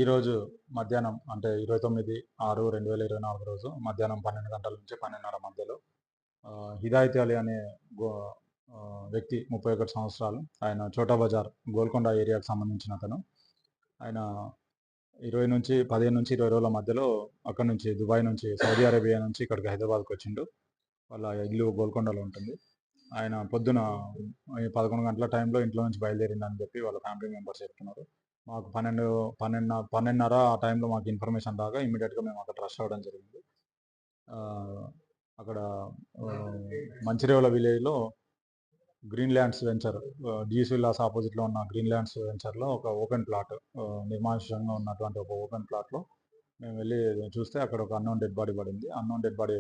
ఈరోజు మధ్యాహ్నం అంటే 29/6/2024 రోజు మధ్యాహ్నం 12 గంటల నుంచి 12:30 మధ్యలో హిదాయత్ అలీ అనే వ్యక్తి 31 సంవత్సరాలు, ఆయన చోటా బజార్ గోల్కొండ ఏరియాకు సంబంధించిన అతను. ఆయన 15 నుంచి 20 రోజుల మధ్యలో అక్కడ నుంచి దుబాయ్ నుంచి సౌదీ అరేబియా నుంచి ఇక్కడికి హైదరాబాద్కి వచ్చిండు. వాళ్ళ ఇల్లు గోల్కొండలో ఉంటుంది. ఆయన పొద్దున 11 గంటల టైంలో ఇంట్లో నుంచి బయలుదేరిందని చెప్పి వాళ్ళ ఫ్యామిలీ మెంబర్స్ చెప్తున్నారు. మాకు 12:30 ఆ టైంలో మాకు ఇన్ఫర్మేషన్ రాగా ఇమీడియట్గా మేము అక్కడ రష్ అవ్వడం జరిగింది. అక్కడ మంచిర్యాల విలేజ్లో గ్రీన్ ల్యాండ్స్ వెంచర్, జీస్ విల్లాస్ ఆపోజిట్లో ఉన్న గ్రీన్ ల్యాండ్స్ వెంచర్లో ఒక ఓపెన్ ప్లాట్, నిర్మానుష్యంగా ఉన్నటువంటి ఒక ఓపెన్ ప్లాట్లో మేము వెళ్ళి చూస్తే అక్కడ ఒక అన్నోన్ డెడ్ బాడీ పడింది. Unknown dead body